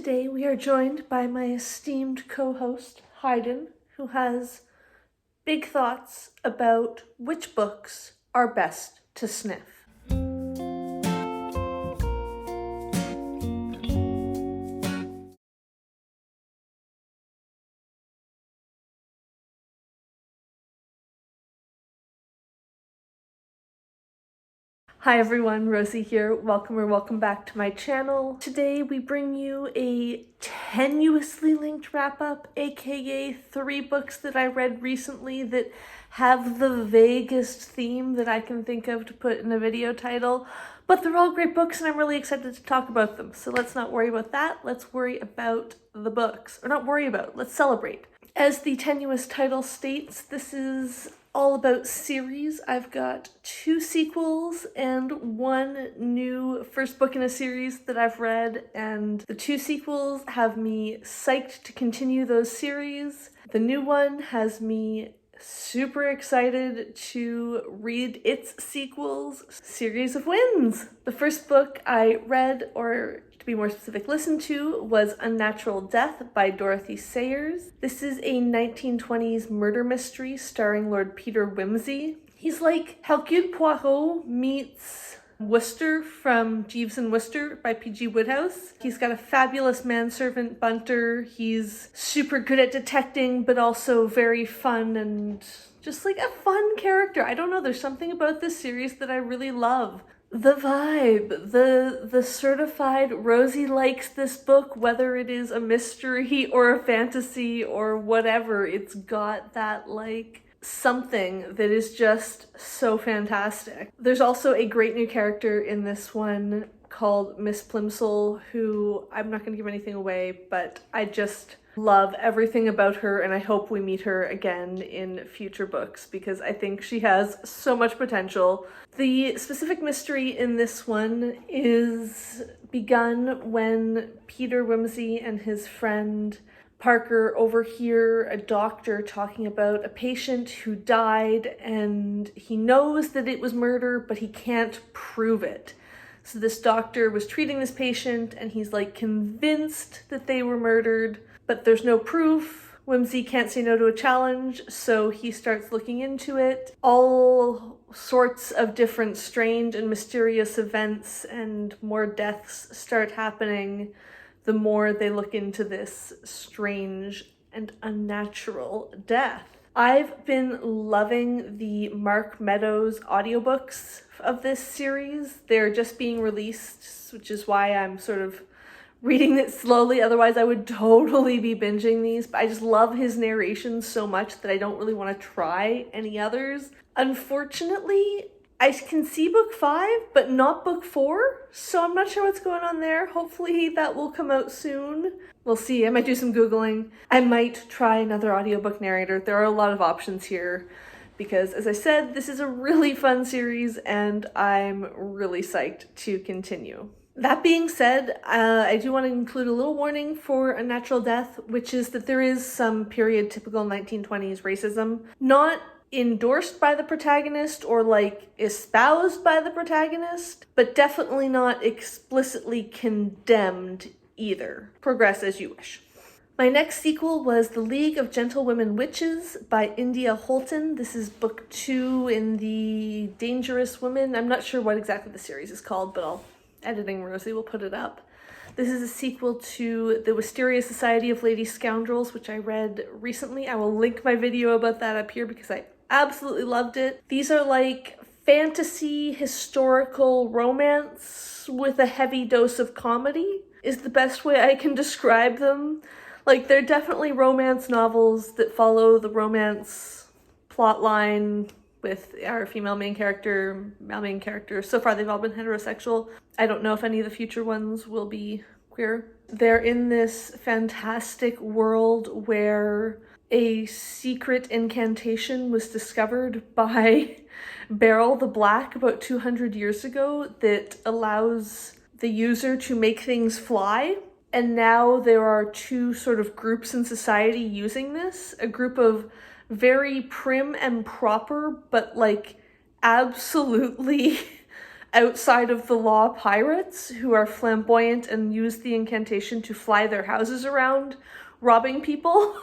Today we are joined by my esteemed co-host, Hayden, who has big thoughts about which books are best to sniff. Hi everyone, Rosie here. Welcome back to my channel. Today we bring you a tenuously linked wrap-up, aka 3 books that I read recently that have the vaguest theme that I can think of to put in a video title, but they're all great books and I'm really excited to talk about them. So let's not worry about that, let's worry about the books. Or not worry about, let's celebrate. As the tenuous title states, this is all about series. I've got 2 sequels and 1 new first book in a series that I've read, and the 2 sequels have me psyched to continue those series. The new one has me super excited to read its sequels. Series of wins! The first book I read, or to be more specific, listened to, was Unnatural Death by Dorothy Sayers. This is a 1920s murder mystery starring Lord Peter Wimsey. He's like Hercule Poirot meets Wooster from Jeeves and Wooster by P.G. Wodehouse. He's got a fabulous manservant Bunter. He's super good at detecting, but also very fun and just like a fun character. I don't know, there's something about this series that I really love. The vibe, the certified Rosie likes this book, whether it is a mystery or a fantasy or whatever. It's got that like something that is just so fantastic. There's also a great new character in this one called Miss Plimsoll, who I'm not going to give anything away, but I just love everything about her and I hope we meet her again in future books because I think she has so much potential. The specific mystery in this one is begun when Peter Wimsey and his friend Parker overhear a doctor talking about a patient who died, and he knows that it was murder, but he can't prove it. So this doctor was treating this patient and he's like convinced that they were murdered, but there's no proof. Wimsey can't say no to a challenge, so he starts looking into it. All sorts of different strange and mysterious events and more deaths start happening the more they look into this strange and unnatural death. I've been loving the Mark Meadows audiobooks of this series. They're just being released, which is why I'm sort of reading it slowly. Otherwise, I would totally be binging these. But I just love his narration so much that I don't really want to try any others. Unfortunately, I can see book 5, but not book 4, so I'm not sure what's going on there. Hopefully that will come out soon. We'll see. I might do some Googling. I might try another audiobook narrator. There are a lot of options here because, as I said, this is a really fun series and I'm really psyched to continue. That being said, I do want to include a little warning for Unnatural Death, which is that there is some period typical 1920s racism. Not endorsed by the protagonist or like espoused by the protagonist, but definitely not explicitly condemned either. Progress as you wish. My next sequel was The League of Gentlewomen Witches by India Holton. This is book 2 in the Dangerous Women. I'm not sure what exactly the series is called, but editing Rosie will put it up. This is a sequel to The Wisteria Society of Lady Scoundrels, which I read recently. I will link my video about that up here because I absolutely loved it. These are like fantasy, historical romance with a heavy dose of comedy is the best way I can describe them. Like, they're definitely romance novels that follow the romance plot line with our female main character, male main character. So far they've all been heterosexual. I don't know if any of the future ones will be queer. They're in this fantastic world where a secret incantation was discovered by Beryl the Black about 200 years ago that allows the user to make things fly. And now there are 2 sort of groups in society using this. A group of very prim and proper, but like absolutely outside of the law pirates who are flamboyant and use the incantation to fly their houses around, robbing people.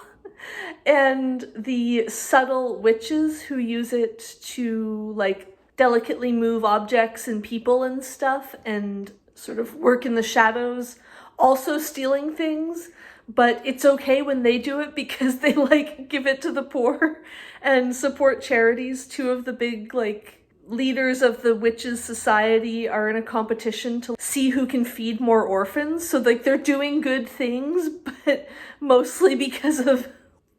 And the subtle witches who use it to like delicately move objects and people and stuff and sort of work in the shadows, also stealing things. But it's okay when they do it because they like give it to the poor and support charities. Two of the big like leaders of the witches society are in a competition to see who can feed more orphans. So like they're doing good things, but mostly because of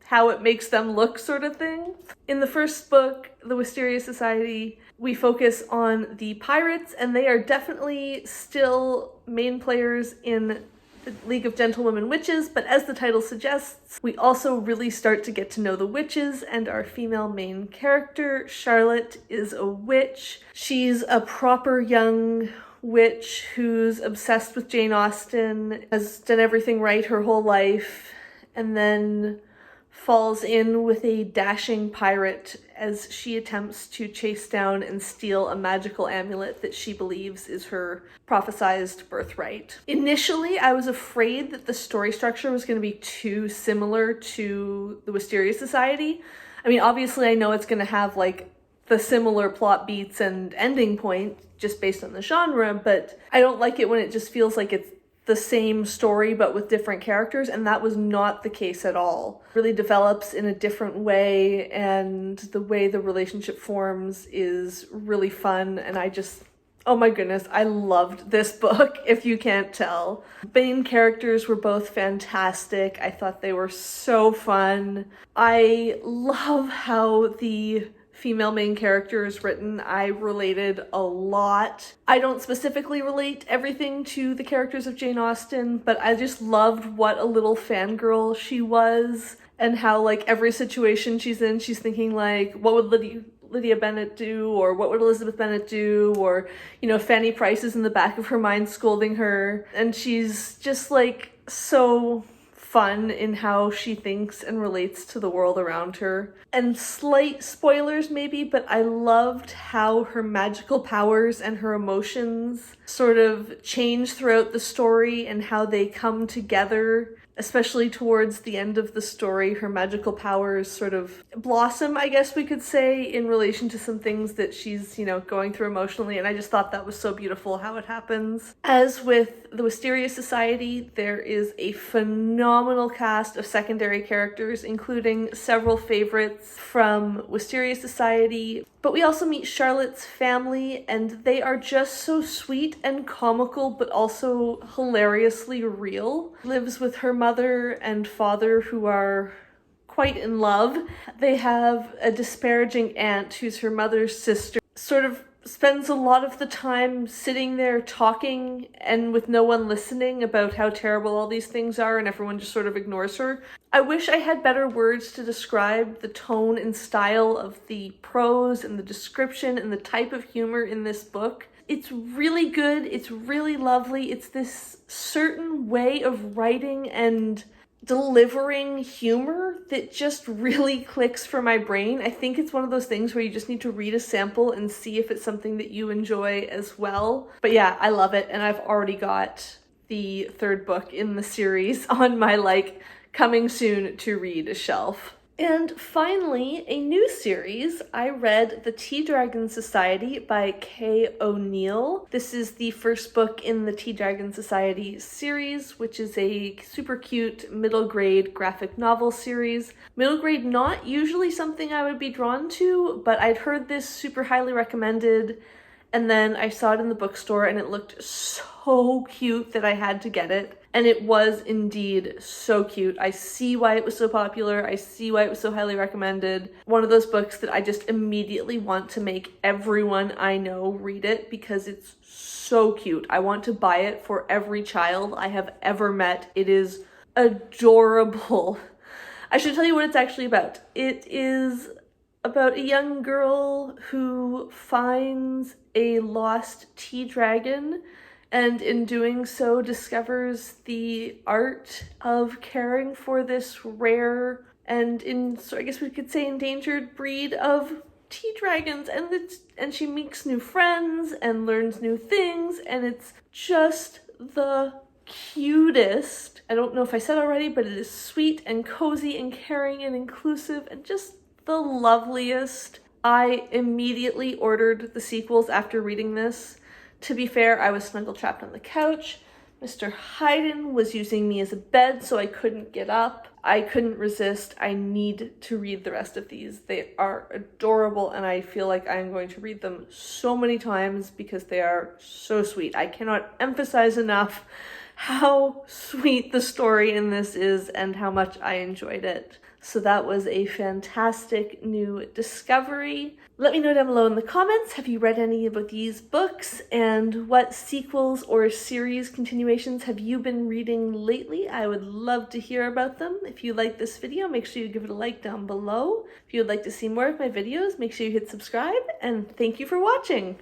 how it makes them look, sort of thing. In the first book, The Wisteria Society, we focus on the pirates, and they are definitely still main players in the League of Gentlewomen Witches, but as the title suggests, we also really start to get to know the witches, and our female main character, Charlotte, is a witch. She's a proper young witch who's obsessed with Jane Austen, has done everything right her whole life, and then falls in with a dashing pirate as she attempts to chase down and steal a magical amulet that she believes is her prophesized birthright. Initially, I was afraid that the story structure was going to be too similar to the Wisteria Society. I mean, obviously I know it's going to have like the similar plot beats and ending point just based on the genre, but I don't like it when it just feels like it's the same story but with different characters, and that was not the case at all. It really develops in a different way, and the way the relationship forms is really fun, and oh my goodness, I loved this book, if you can't tell. Main characters were both fantastic. I thought they were so fun. I love how the female main character is written. I related a lot. I don't specifically relate everything to the characters of Jane Austen, but I just loved what a little fangirl she was, and how like every situation she's in, she's thinking like, what would Lydia Bennet do, or what would Elizabeth Bennet do, or, you know, Fanny Price is in the back of her mind scolding her, and she's just like so fun in how she thinks and relates to the world around her. And slight spoilers maybe, but I loved how her magical powers and her emotions sort of change throughout the story and how they come together. Especially towards the end of the story, her magical powers sort of blossom, I guess we could say, in relation to some things that she's, you know, going through emotionally, and I just thought that was so beautiful how it happens. As with the Wisteria Society, there is a phenomenal cast of secondary characters, including several favorites from Wisteria Society. But we also meet Charlotte's family, and they are just so sweet and comical, but also hilariously real. Lives with her mother and father, who are quite in love. They have a disparaging aunt who's her mother's sister, sort of spends a lot of the time sitting there talking and with no one listening about how terrible all these things are, and everyone just sort of ignores her. I wish I had better words to describe the tone and style of the prose and the description and the type of humor in this book. It's really good. It's really lovely. It's this certain way of writing and delivering humor that just really clicks for my brain. I think it's one of those things where you just need to read a sample and see if it's something that you enjoy as well. But yeah, I love it, and I've already got the third book in the series on my like coming soon to read shelf. And finally, a new series. I read The Tea Dragon Society by Kay O'Neill. This is the first book in the Tea Dragon Society series, which is a super cute middle grade graphic novel series. Middle grade, not usually something I would be drawn to, but I'd heard this super highly recommended, and then I saw it in the bookstore and it looked so cute that I had to get it. And it was indeed so cute. I see why it was so popular. I see why it was so highly recommended. One of those books that I just immediately want to make everyone I know read it because it's so cute. I want to buy it for every child I have ever met. It is adorable. I should tell you what it's actually about. It is about a young girl who finds a lost tea dragon, and in doing so discovers the art of caring for this rare and, so I guess we could say, endangered breed of tea dragons, and she makes new friends and learns new things, and it's just the cutest. I don't know if I said already, but it is sweet and cozy and caring and inclusive and just the loveliest. I immediately ordered the sequels after reading this. To be fair, I was snuggle trapped on the couch. Mr. Hayden was using me as a bed, so I couldn't get up. I couldn't resist. I need to read the rest of these. They are adorable, and I feel like I'm going to read them so many times because they are so sweet. I cannot emphasize enough how sweet the story in this is and how much I enjoyed it. So that was a fantastic new discovery. Let me know down below in the comments, have you read any of these books, and what sequels or series continuations have you been reading lately? I would love to hear about them. If you like this video, make sure you give it a like down below. If you would like to see more of my videos, make sure you hit subscribe, and thank you for watching.